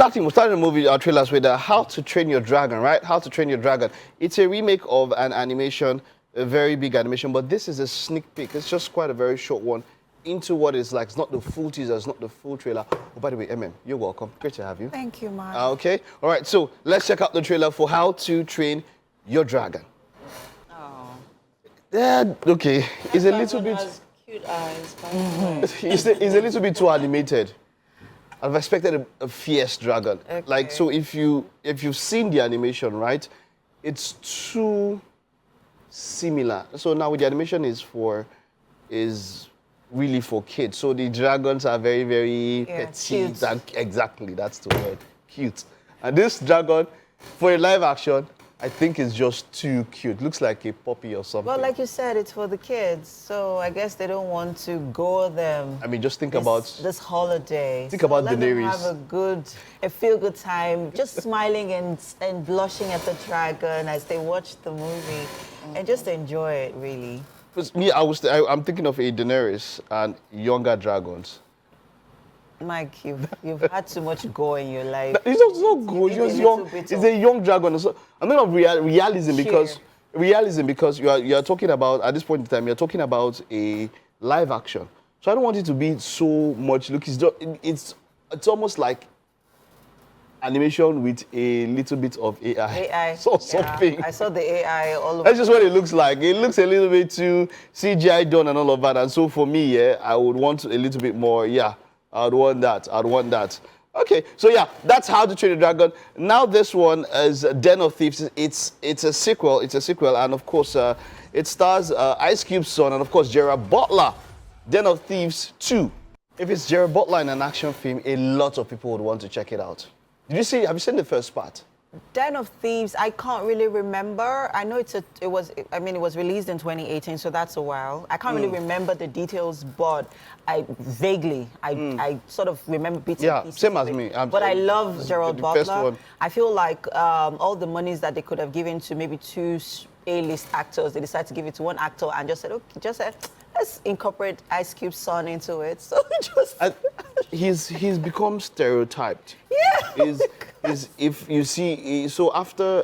starting the movie, our trailers with How to Train Your Dragon, right? How to Train Your Dragon. It's a remake of an animation, a very big animation, but this is a sneak peek. It's just quite a very short one into what it's like. It's not the full teaser, it's not the full trailer. Oh, by the way, you're welcome. Great to have you. Thank you, Mark. Okay, all right, so let's check out the trailer for How to Train Your Dragon. Oh. Yeah, okay. It's a little bit... Has cute eyes. It's a little bit too animated. I've expected a fierce dragon. Okay. Like, so if you've seen the animation, right, it's too similar. So now with the animation is really for kids. So the dragons are very, very petite. Cute. And exactly, that's the word, cute. And this dragon, for a live action, I think it's just too cute. Looks like a puppy or something. Well, like you said, it's for the kids, so I guess they don't want to gore them. I mean, just think about this holiday. Think about let them Daenerys. have a feel-good time, just smiling and blushing at the dragon as they watch the movie, and just enjoy it, really. Because me, I'm thinking of a Daenerys and younger dragons. Mike, you've had too much gore in your life. It's not good. It's young. It's a young dragon. So, I'm not of realism because you are talking about, at this point in time, you're talking about a live action. So I don't want it to be so much. Look, it's almost like animation with a little bit of AI. So something. I saw the AI all over. That's just what it looks like. It looks a little bit too CGI done and all of that. And so for me, I would want a little bit more. I'd want that. Okay, so that's How to Train a Dragon. Now this one is Den of Thieves. It's a sequel. And of course, it stars Ice Cube's son and of course Gerard Butler. Den of Thieves 2. If it's Gerard Butler in an action film, a lot of people would want to check it out. Have you seen the first part? Den of Thieves, I can't really remember. I know it was released in 2018, so that's a while. I can't really remember the details, but I sort of remember bits and pieces. Same as me. But I love Gerald Butler. I feel like all the monies that they could have given to maybe two A-list actors, they decided to give it to one actor and just said, let's incorporate Ice Cube's son into it. So he's become stereotyped. Yeah. If you see, so after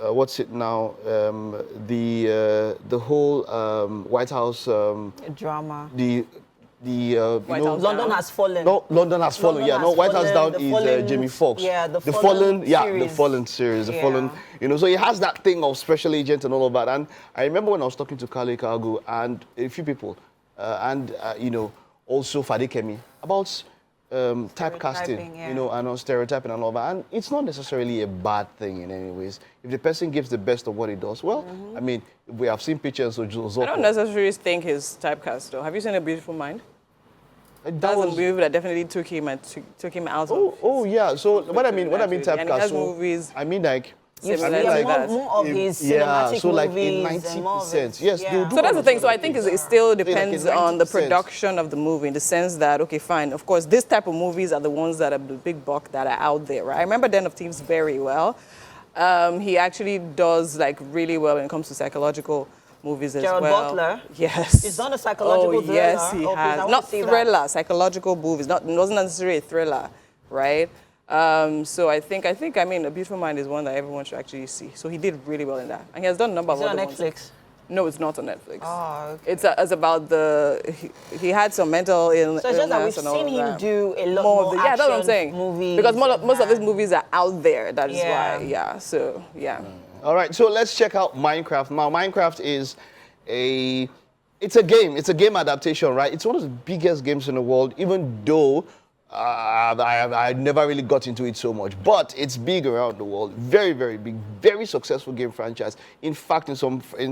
what's it now? The whole White House drama. London Has Fallen. No, London Has Fallen. White House Down is Jamie Foxx. Yeah, the Fallen series. The Fallen series. The Fallen. So he has that thing of special agent and all of that. And I remember when I was talking to Kale Kago and a few people, also Fadekemi about typecasting, and on stereotyping and all that. And it's not necessarily a bad thing in any ways. If the person gives the best of what he does, well, I mean, we have seen pictures of Zoko. I don't necessarily think he's typecast, though. Have you seen A Beautiful Mind? That was a movie that definitely took him out of. Oh yeah. So what I mean typecast. And he has movies. I mean like. More of his cinematic so like in movies 90%. Yes, they'll do. So that's the thing. So I think it still depends on the production of the movie, in the sense that, okay, fine, of course, this type of movies are the ones that are the big buck that are out there, right? I remember Den of Thieves very well. He actually does really well when it comes to psychological movies as well. Gerald Butler? Yes. He's done a psychological thriller? Yes, he has. Not thriller, psychological movies. It wasn't necessarily a thriller, right? So I think, A Beautiful Mind is one that everyone should actually see. So he did really well in that. And he has done a number of other ones. Is it on Netflix? No, it's not on Netflix. Oh, okay. It's about he had some mental illness. So it's just that we've seen him do a lot more action that's what I'm saying. Movies. Because most of his movies are out there. That is why, So, yeah. All right, so let's check out Minecraft. Now, Minecraft is it's a game. It's a game adaptation, right? It's one of the biggest games in the world, even though I never really got into it so much, but it's big around the world. Very, very big, very successful game franchise. In fact, in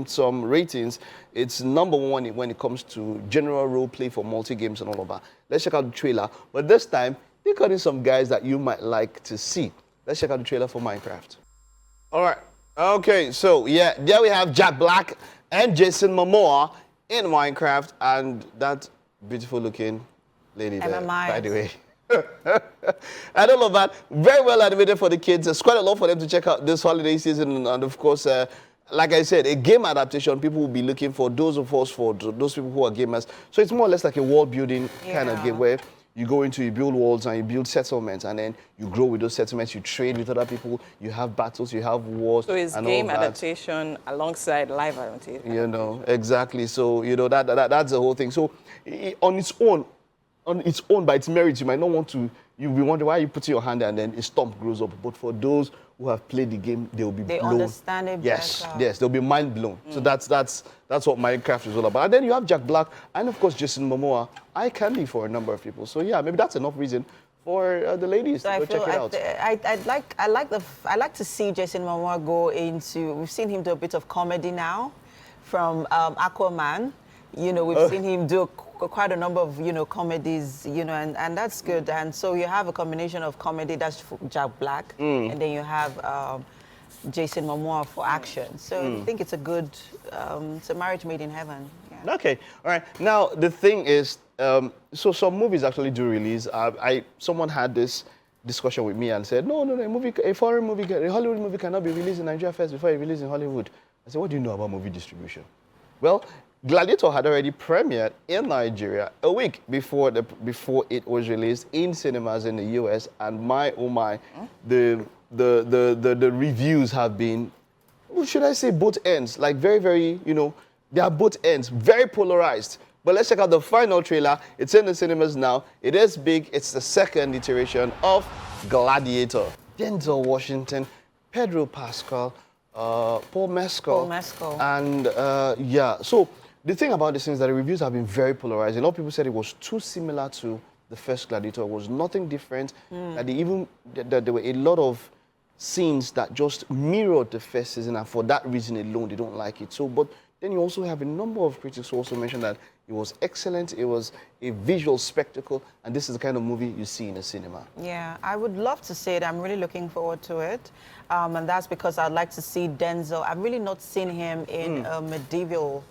some ratings, it's #1 when it comes to general role play for multi-games and all of that. Let's check out the trailer. But this time, they got in some guys that you might like to see. Let's check out the trailer for Minecraft. All right. Okay, so there we have Jack Black and Jason Momoa in Minecraft, and that beautiful-looking lady there, by the way. And all of that, very well animated for the kids. There's quite a lot for them to check out this holiday season. And of course, like I said, a game adaptation, people will be looking for those people who are gamers. So it's more or less like a world building kind of game where you go into, you build walls and you build settlements, and then you grow with those settlements, you trade with other people, you have battles, you have wars. So it's and game all that. adaptation alongside live adaptation. You know, exactly. So, you know, that's the whole thing. So on its own, by its merits, you might not want to, you'll be wondering why you put your hand there and then a stump grows up. But for those who have played the game, they'll be blown. They understand it better. Yes, they'll be mind blown. So that's what Minecraft is all about. And then you have Jack Black and of course Jason Momoa, eye candy for a number of people. So yeah, maybe that's enough reason for the ladies to go check it out. I like to see Jason Momoa go into. We've seen him do a bit of comedy now, from Aquaman. You know, we've seen him do quite a number of, you know, comedies, you know, and that's good. And so you have a combination of comedy, that's Jack Black, and then you have Jason Momoa for action. So I think it's a good, it's a marriage made in heaven. Yeah. Okay, all right. Now, the thing is, so some movies actually do release. Someone had this discussion with me and said, no, a foreign movie, a Hollywood movie cannot be released in Nigeria first before it released in Hollywood. I said, what do you know about movie distribution? Well, Gladiator had already premiered in Nigeria a week before it was released in cinemas in the US, and my oh my, the reviews have been, should I say, both ends, like very, very, you know, they are both ends, very polarized. But let's check out the final trailer. It's in the cinemas now. It is big. It's the second iteration of Gladiator. Denzel Washington, Pedro Pascal, Paul Mescal. And yeah, so the thing about this is that the reviews have been very polarizing. A lot of people said it was too similar to the first Gladiator. It was nothing different. That there were a lot of scenes that just mirrored the first season, and for that reason alone, they don't like it. So, but then you also have a number of critics who also mentioned that it was excellent, it was a visual spectacle, and this is the kind of movie you see in a cinema. Yeah, I would love to see it. I'm really looking forward to it. And that's because I'd like to see Denzel. I've really not seen him in a medieval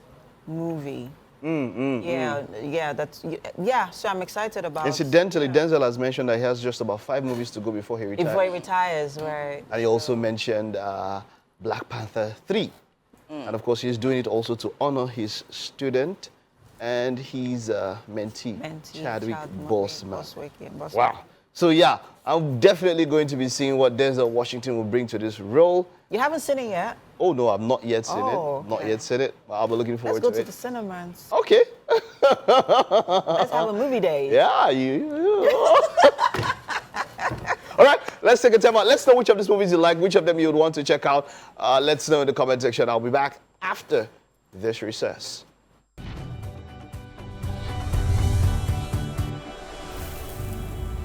movie. Yeah, so I'm excited about it. Incidentally, Denzel has mentioned that he has just about 5 movies to go before he retires. Before he retires, right. And he also mentioned Black Panther 3. And of course, he's doing it also to honor his student and his mentee, Chadwick Boseman. Wow. So yeah, I'm definitely going to be seeing what Denzel Washington will bring to this role. You haven't seen it yet? Oh no, I've not yet seen it. Okay. Not yet seen it. But I'll be looking forward to it. Let's go to the cinemas. Okay. Let's have a movie day. Yeah, All right, let's take a time out. Let's know which of these movies you like, which of them you would want to check out. Let's know in the comment section. I'll be back after this recess.